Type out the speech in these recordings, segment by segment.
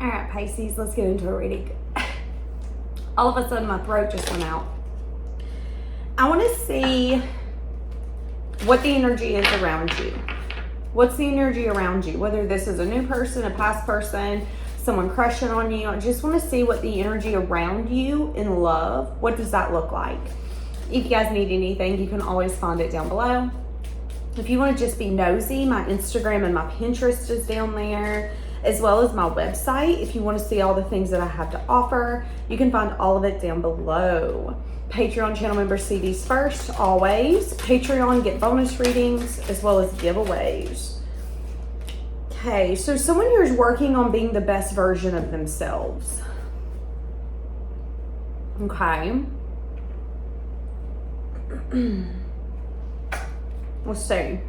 All right, Pisces, let's get into a reading. All of a sudden, my throat just went out. I want to see what the energy is around you. What's the energy around you? Whether this is a new person, a past person, someone crushing on you. I just want to see what the energy around you in love, what does that look like? If you guys need anything, you can always find it down below. If you want to just be nosy, my Instagram and my Pinterest is down there, as well as my website. If you want to see all the things that I have to offer, you can find all of it down below. Patreon channel members see these first, always. Patreon get bonus readings as well as giveaways. Okay, so someone here is working on being the best version of themselves. Okay. Let's see.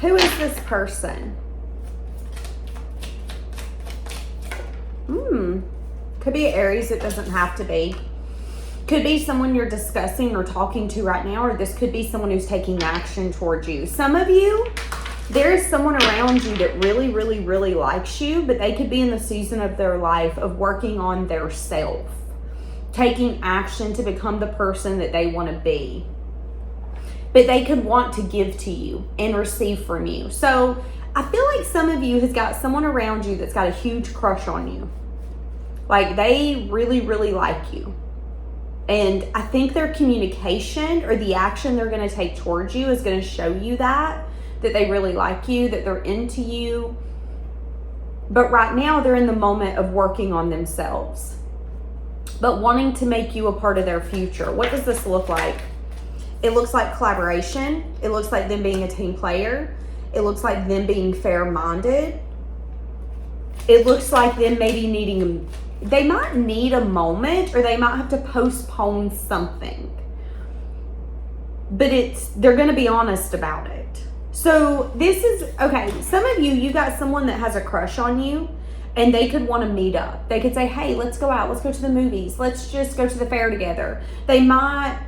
Who is this person? Could be Aries, it doesn't have to be. Could be someone you're discussing or talking to right now, or this could be someone who's taking action towards you. Some of you, there is someone around you that really, really, really likes you, but they could be in the season of their life of working on their self, taking action to become the person that they want to be. But they could want to give to you and receive from you. So I feel like some of you has got someone around you that's got a huge crush on you. Like they really, really like you. And I think their communication or the action they're going to take towards you is going to show you that they really like you, that they're into you. But right now they're in the moment of working on themselves, but wanting to make you a part of their future. What does this look like? It looks like collaboration. It looks like them being a team player. It looks like them being fair-minded. It looks like them maybe needing, they might need a moment, or they might have to postpone something. But they're going to be honest about it. So this is, okay, some of you got someone that has a crush on you, and they could want to meet up. They could say, hey, let's go out. Let's go to the movies. Let's just go to the fair together. They might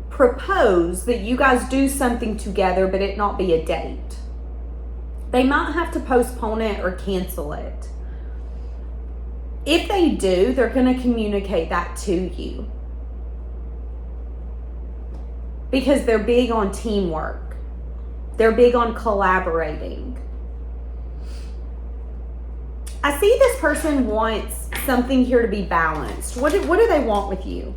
propose that you guys do something together, but it not be a date. They might have to postpone it or cancel it. If they do, they're going to communicate that to you, because they're big on teamwork. They're big on collaborating. I see this person wants something here to be balanced. What do they want with you?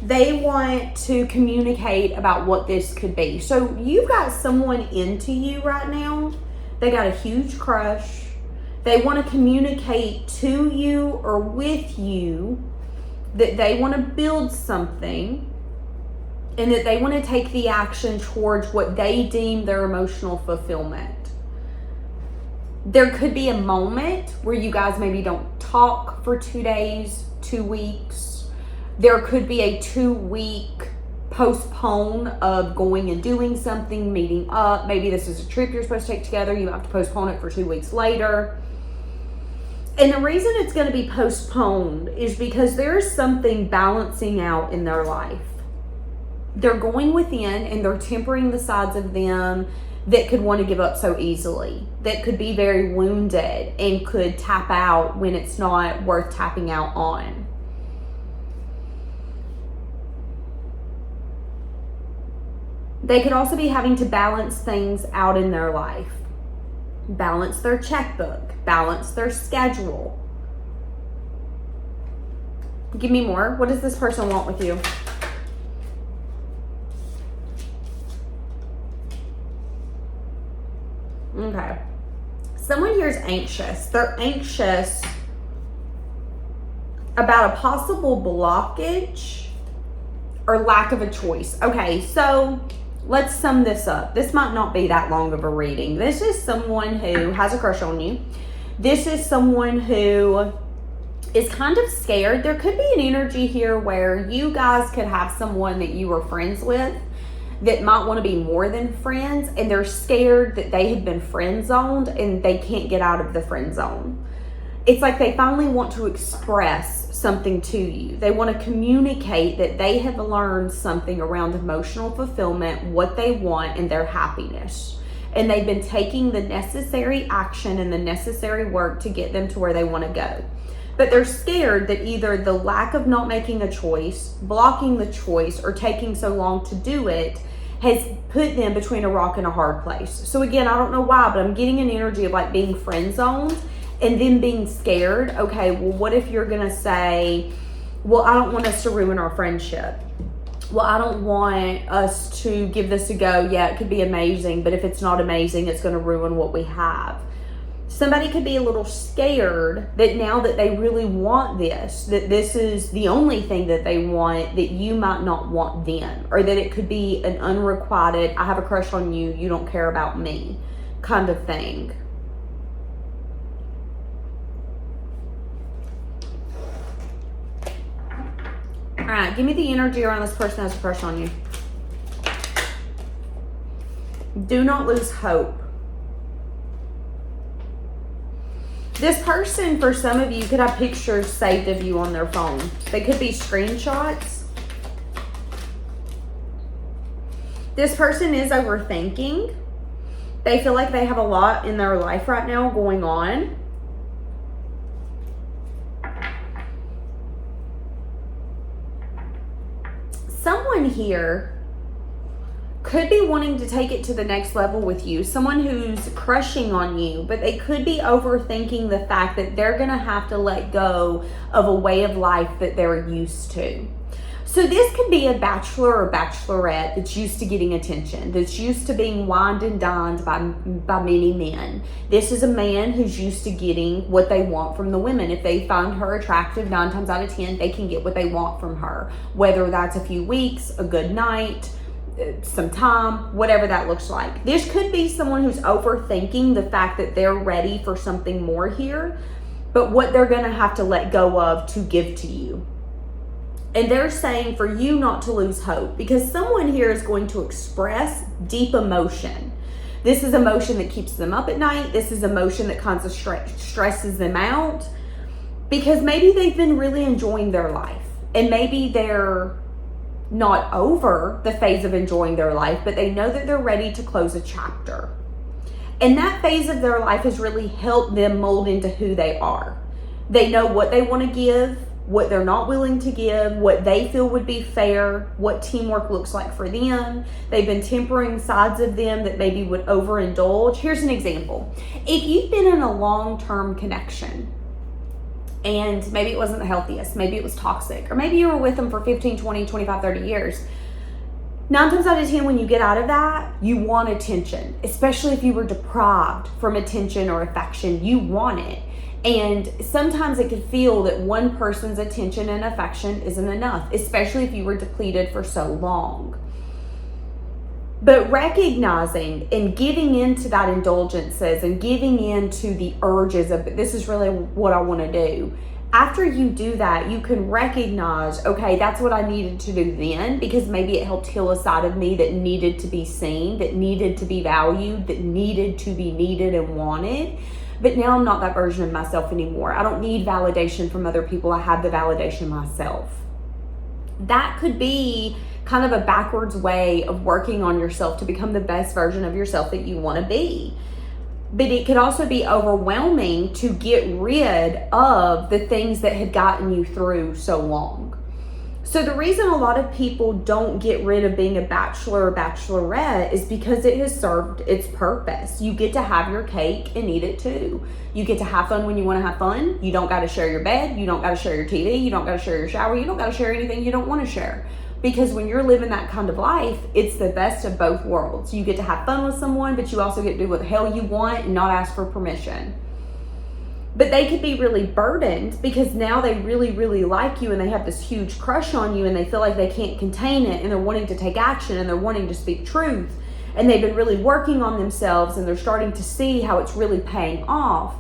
They want to communicate about what this could be. So you've got someone into you right now. They got a huge crush. They want to communicate to you or with you that they want to build something, and that they want to take the action towards what they deem their emotional fulfillment. There could be a moment where you guys maybe don't talk for 2 days, 2 weeks. There could be a 2-week postpone of going and doing something, meeting up. Maybe this is a trip you're supposed to take together. You have to postpone it for 2 weeks later. And the reason it's going to be postponed is because there is something balancing out in their life. They're going within and they're tempering the sides of them that could want to give up so easily, that could be very wounded and could tap out when it's not worth tapping out on. They could also be having to balance things out in their life. Balance their checkbook, balance their schedule. Give me more. What does this person want with you? Okay. Someone here is anxious. They're anxious about a possible blockage or lack of a choice. Okay, so let's sum this up. This might not be that long of a reading. This is someone who has a crush on you. This is someone who is kind of scared. There could be an energy here where you guys could have someone that you were friends with that might want to be more than friends, and they're scared that they have been friend zoned and they can't get out of the friend zone. It's like they finally want to express something to you. They want to communicate that they have learned something around emotional fulfillment, what they want, and their happiness. and they've been taking the necessary action and the necessary work to get them to where they want to go. But they're scared that either the lack of not making a choice, blocking the choice, or taking so long to do it has put them between a rock and a hard place. So again, I don't know why, but I'm getting an energy of like being friend zoned and then being scared. Okay, well, what if you're going to say, well, I don't want us to ruin our friendship. Well, I don't want us to give this a go. Yeah, it could be amazing, but if it's not amazing, it's going to ruin what we have. Somebody could be a little scared that now that they really want this, that this is the only thing that they want, that you might not want them, or that it could be an unrequited, I have a crush on you, you don't care about me kind of thing. All right, give me the energy around this person that has a crush on you. Do not lose hope. This person, for some of you, could have pictures saved of you on their phone. They could be screenshots. This person is overthinking. They feel like they have a lot in their life right now going on. Someone here could be wanting to take it to the next level with you. Someone who's crushing on you, but they could be overthinking the fact that they're going to have to let go of a way of life that they're used to. So this could be a bachelor or bachelorette that's used to getting attention, that's used to being wined and dined by many men. This is a man who's used to getting what they want from the women. If they find her attractive, 9 times out of 10, they can get what they want from her. Whether that's a few weeks, a good night, some time, whatever that looks like. This could be someone who's overthinking the fact that they're ready for something more here, but what they're going to have to let go of to give to you. And they're saying for you not to lose hope, because someone here is going to express deep emotion. This is emotion that keeps them up at night. This is emotion that kind of stresses them out, because maybe they've been really enjoying their life, and maybe they're not over the phase of enjoying their life, but they know that they're ready to close a chapter. And that phase of their life has really helped them mold into who they are. They know what they want to give, what they're not willing to give, what they feel would be fair, what teamwork looks like for them. They've been tempering sides of them that maybe would overindulge. Here's an example. If you've been in a long-term connection, and maybe it wasn't the healthiest, maybe it was toxic, or maybe you were with them for 15, 20, 25, 30 years. 9 times out of 10, when you get out of that, you want attention, especially if you were deprived from attention or affection. You want it. And sometimes it could feel that one person's attention and affection isn't enough, especially if you were depleted for so long. But recognizing and giving into that indulgences and giving into the urges of, this is really what I want to do. After you do that, you can recognize, okay, that's what I needed to do then, because maybe it helped heal a side of me that needed to be seen, that needed to be valued, that needed to be needed and wanted. But now I'm not that version of myself anymore. I don't need validation from other people. I have the validation myself. That could be kind of a backwards way of working on yourself to become the best version of yourself that you want to be. But it could also be overwhelming to get rid of the things that had gotten you through so long. So the reason a lot of people don't get rid of being a bachelor or bachelorette is because it has served its purpose. You get to have your cake and eat it too. You get to have fun when you want to have fun. You don't got to share your bed. You don't got to share your TV. You don't got to share your shower. You don't got to share anything you don't want to share. Because when you're living that kind of life, it's the best of both worlds. You get to have fun with someone, but you also get to do what the hell you want and not ask for permission. But they could be really burdened because now they really, really like you and they have this huge crush on you and they feel like they can't contain it and they're wanting to take action and they're wanting to speak truth. And they've been really working on themselves and they're starting to see how it's really paying off.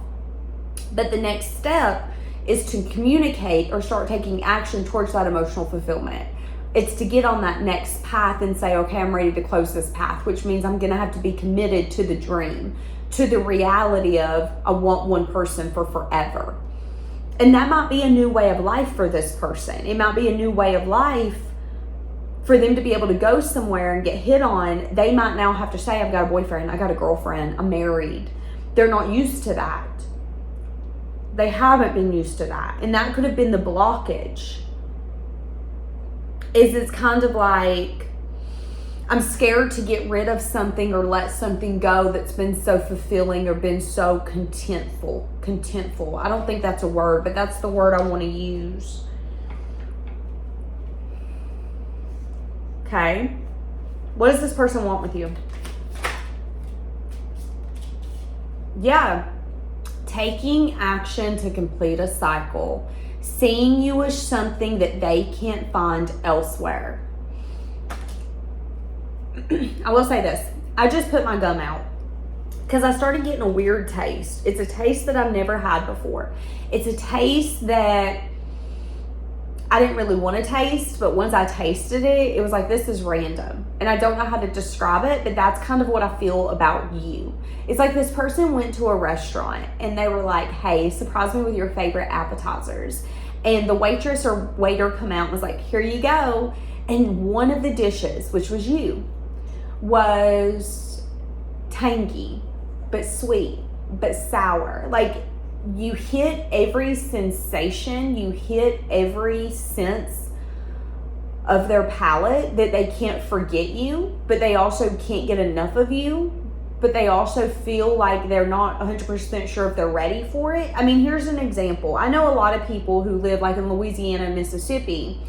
But the next step is to communicate or start taking action towards that emotional fulfillment. It's to get on that next path and say, okay, I'm ready to close this path, which means I'm going to have to be committed to the dream, to the reality of I want one person for forever. And that might be a new way of life for this person. It might be a new way of life for them to be able to go somewhere and get hit on, they might now have to say, I've got a boyfriend, I got a girlfriend, I'm married. They're not used to that. They haven't been used to that. And that could have been the blockage. It's kind of like, I'm scared to get rid of something or let something go that's been so fulfilling or been so contentful. I don't think that's a word, but that's the word I want to use. Okay. What does this person want with you? Yeah. Taking action to complete a cycle. Seeing you as something that they can't find elsewhere. I will say this. I just put my gum out because I started getting a weird taste. It's a taste that I've never had before. It's a taste that I didn't really want to taste, but once I tasted it, it was like, this is random. And I don't know how to describe it, but that's kind of what I feel about you. It's like this person went to a restaurant and they were like, hey, surprise me with your favorite appetizers. And the waitress or waiter come out and was like, here you go. And one of the dishes, which was you, was tangy, but sweet, but sour. Like, you hit every sensation, you hit every sense of their palate that they can't forget you, but they also can't get enough of you, but they also feel like they're not 100% sure if they're ready for it. I mean, here's an example. I know a lot of people who live like in Louisiana and Mississippi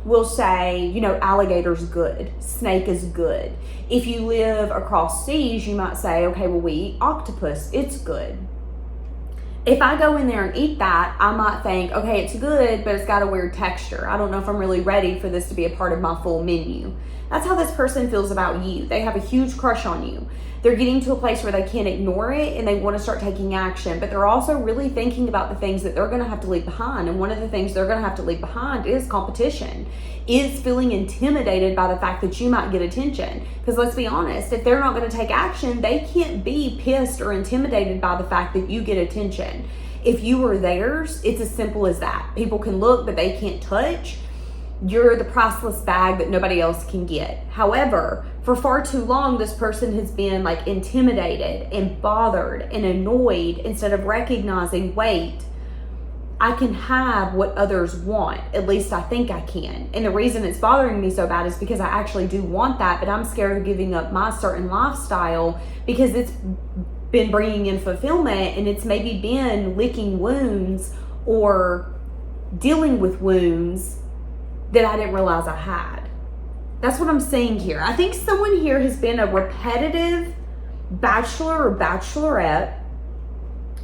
will say, you know, alligator's good, snake is good. If you live across seas, you might say, okay, well, we eat octopus, it's good. If I go in there and eat that, I might think, okay, it's good, but it's got a weird texture. I don't know if I'm really ready for this to be a part of my full menu. That's how this person feels about you. They have a huge crush on you. They're getting to a place where they can't ignore it and they want to start taking action, but they're also really thinking about the things that they're going to have to leave behind. And one of the things they're going to have to leave behind is competition, is feeling intimidated by the fact that you might get attention. Because let's be honest, if they're not going to take action, they can't be pissed or intimidated by the fact that you get attention. If you were theirs, it's as simple as that. People can look, but they can't touch. You're the priceless bag that nobody else can get. However, for far too long, this person has been like intimidated and bothered and annoyed instead of recognizing, wait, I can have what others want. At least I think I can. And the reason it's bothering me so bad is because I actually do want that, but I'm scared of giving up my certain lifestyle because it's been bringing in fulfillment and it's maybe been licking wounds or dealing with wounds that I didn't realize I had. That's what I'm saying here. I think someone here has been a repetitive bachelor or bachelorette.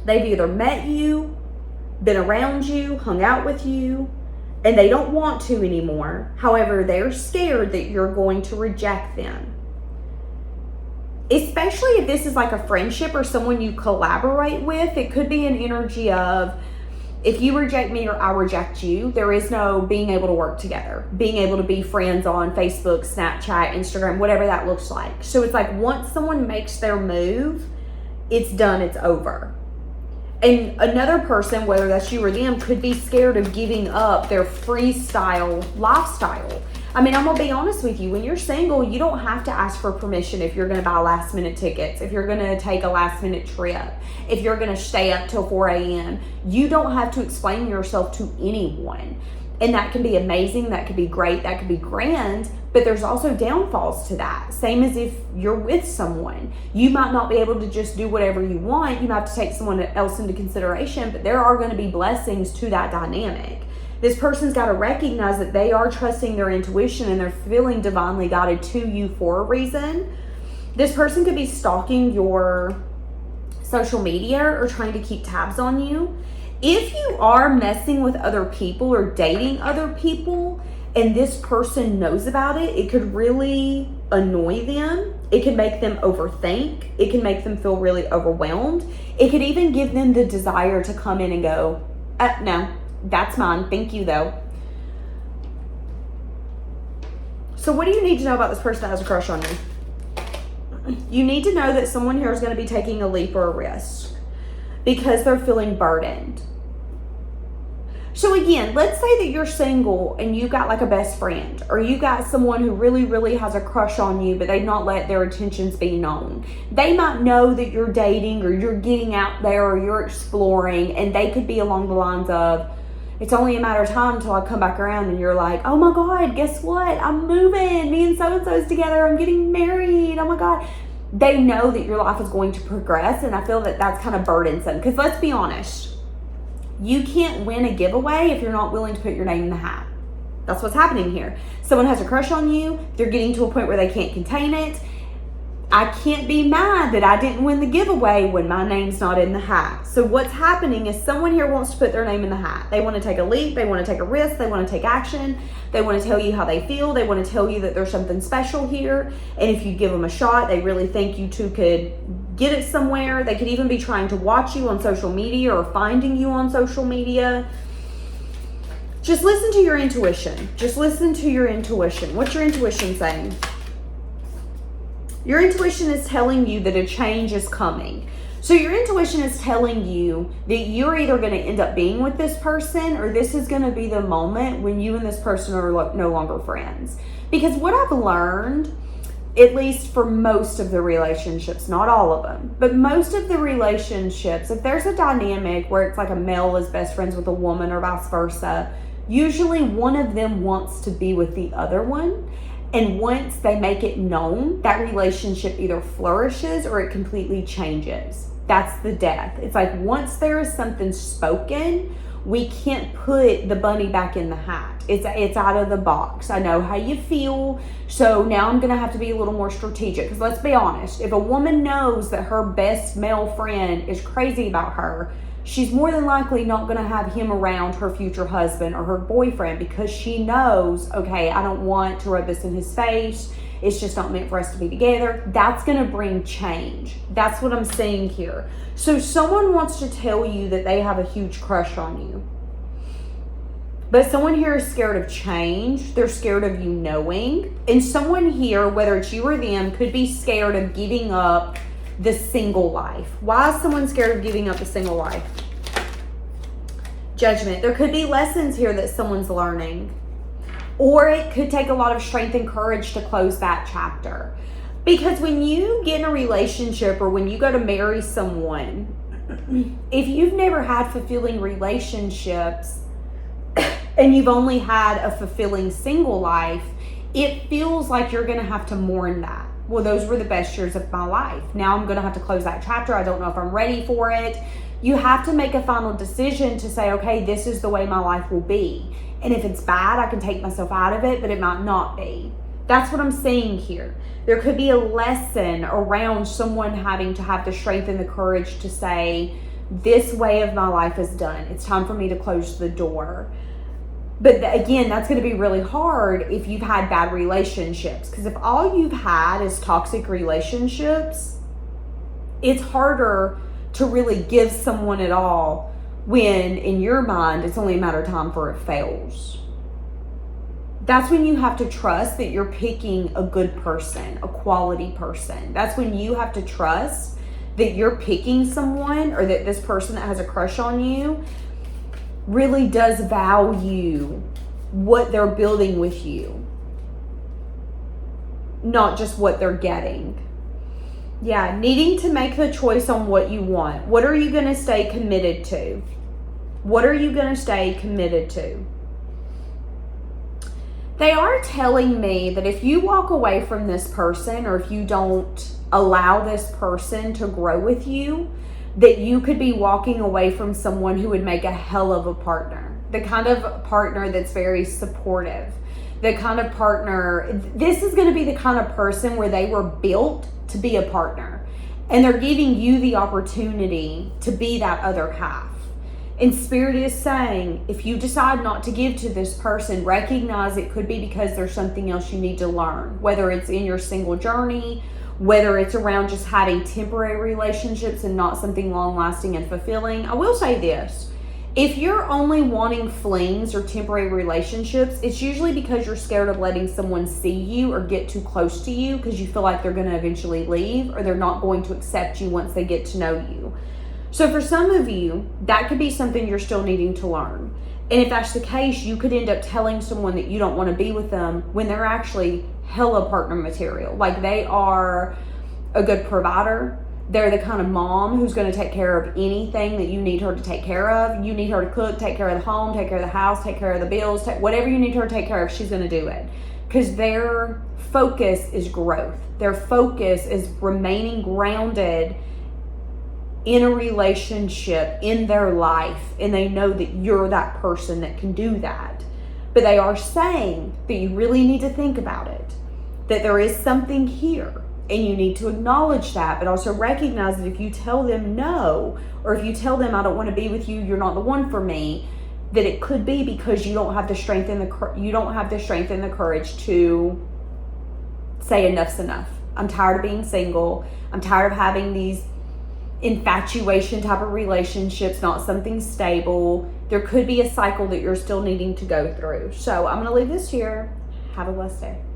They've either met you, been around you, hung out with you, and they don't want to anymore. However, they're scared that you're going to reject them. Especially if this is like a friendship or someone you collaborate with, it could be an energy of, if you reject me or I reject you, there is no being able to work together, being able to be friends on Facebook, Snapchat, Instagram, whatever that looks like. So it's like once someone makes their move, it's done, it's over. And another person, whether that's you or them, could be scared of giving up their freestyle lifestyle. I mean, I'm going to be honest with you. When you're single, you don't have to ask for permission if you're going to buy last minute tickets, if you're going to take a last minute trip, if you're going to stay up till 4 a.m. You don't have to explain yourself to anyone. And that can be amazing. That could be great. That could be grand. But there's also downfalls to that. Same as if you're with someone. You might not be able to just do whatever you want. You might have to take someone else into consideration. But there are going to be blessings to that dynamic. This person's got to recognize that they are trusting their intuition and they're feeling divinely guided to you for a reason. This person could be stalking your social media or trying to keep tabs on you. If you are messing with other people or dating other people and this person knows about it, it could really annoy them. It can make them overthink. It can make them feel really overwhelmed. It could even give them the desire to come in and go, no, that's mine. Thank you, though. So what do you need to know about this person that has a crush on you? You need to know that someone here is going to be taking a leap or a risk because they're feeling burdened. So again, let's say that you're single and you've got like a best friend, or you got someone who really, really has a crush on you, but they've not let their intentions be known. They might know that you're dating or you're getting out there or you're exploring, and they could be along the lines of, it's only a matter of time until I come back around and you're like, oh my God, guess what? I'm moving. Me and so-and-so's together. I'm getting married. Oh my God. They know that your life is going to progress, and I feel that that's kind of burdensome, because let's be honest. You can't win a giveaway if you're not willing to put your name in the hat. That's what's happening here. Someone has a crush on you. They're getting to a point where they can't contain it. I can't be mad that I didn't win the giveaway when my name's not in the hat. So what's happening is someone here wants to put their name in the hat. They want to take a leap. They want to take a risk. They want to take action. They want to tell you how they feel. They want to tell you that there's something special here. And if you give them a shot, they really think you two could get it somewhere. They could even be trying to watch you on social media or finding you on social media. Just listen to your intuition. Just listen to your intuition. What's your intuition saying? Your intuition is telling you that a change is coming. So your intuition is telling you that you're either going to end up being with this person, or this is going to be the moment when you and this person are no longer friends. Because what I've learned, at least for most of the relationships, not all of them, but most of the relationships, if there's a dynamic where it's like a male is best friends with a woman or vice versa, usually one of them wants to be with the other one. And once they make it known, that relationship either flourishes or it completely changes. That's the death. It's like once there is something spoken, we can't put the bunny back in the hat. It's out of the box. I know how you feel, so now I'm going to have to be a little more strategic. Because let's be honest, if a woman knows that her best male friend is crazy about her, she's more than likely not going to have him around her future husband or her boyfriend, because she knows, okay, I don't want to rub this in his face. It's just not meant for us to be together. That's going to bring change. That's what I'm saying here. So someone wants to tell you that they have a huge crush on you. But someone here is scared of change. They're scared of you knowing. And someone here, whether it's you or them, could be scared of giving up the single life. Why is someone scared of giving up the single life? Judgment. There could be lessons here that someone's learning. Or it could take a lot of strength and courage to close that chapter. Because when you get in a relationship or when you go to marry someone, if you've never had fulfilling relationships and you've only had a fulfilling single life, it feels like you're going to have to mourn that. Well, those were the best years of my life. Now I'm going to have to close that chapter. I don't know if I'm ready for it. You have to make a final decision to say, okay, this is the way my life will be. And if it's bad, I can take myself out of it, but it might not be. That's what I'm saying here. There could be a lesson around someone having to have the strength and the courage to say, this way of my life is done. It's time for me to close the door. But again, that's going to be really hard if you've had bad relationships. Because if all you've had is toxic relationships, it's harder to really give someone at all when in your mind it's only a matter of time before it fails. That's when you have to trust that you're picking a good person, a quality person. That's when you have to trust that you're picking someone, or that this person that has a crush on you really does value what they're building with you, not just what they're getting. Yeah, needing to make the choice on what you want. What are you going to stay committed to? What are you going to stay committed to? They are telling me that if you walk away from this person, or if you don't allow this person to grow with you, that you could be walking away from someone who would make a hell of a partner. The kind of partner that's very supportive. The kind of partner, this is going to be the kind of person where they were built to be a partner. And they're giving you the opportunity to be that other half. And Spirit is saying, if you decide not to give to this person, recognize it could be because there's something else you need to learn. Whether it's in your single journey, whether it's around just having temporary relationships and not something long-lasting and fulfilling. I will say this. If you're only wanting flings or temporary relationships, it's usually because you're scared of letting someone see you or get too close to you, because you feel like they're going to eventually leave, or they're not going to accept you once they get to know you. So for some of you, that could be something you're still needing to learn. And if that's the case, you could end up telling someone that you don't want to be with them when they're actually hella partner material. Like, they are a good provider. They're the kind of mom who's going to take care of anything that you need her to take care of. You need her to cook, take care of the home, take care of the house, take care of the bills, whatever you need her to take care of, she's going to do it. Because their focus is growth. Their focus is remaining grounded in a relationship, in their life, and they know that you're that person that can do that. But they are saying that you really need to think about it, that there is something here, and you need to acknowledge that, but also recognize that if you tell them no, or if you tell them I don't want to be with you, you're not the one for me, that it could be because you don't have the strength and the courage to say enough's enough. I'm tired of being single. I'm tired of having these infatuation type of relationships, not something stable. There could be a cycle that you're still needing to go through. So I'm going to leave this here. Have a blessed day.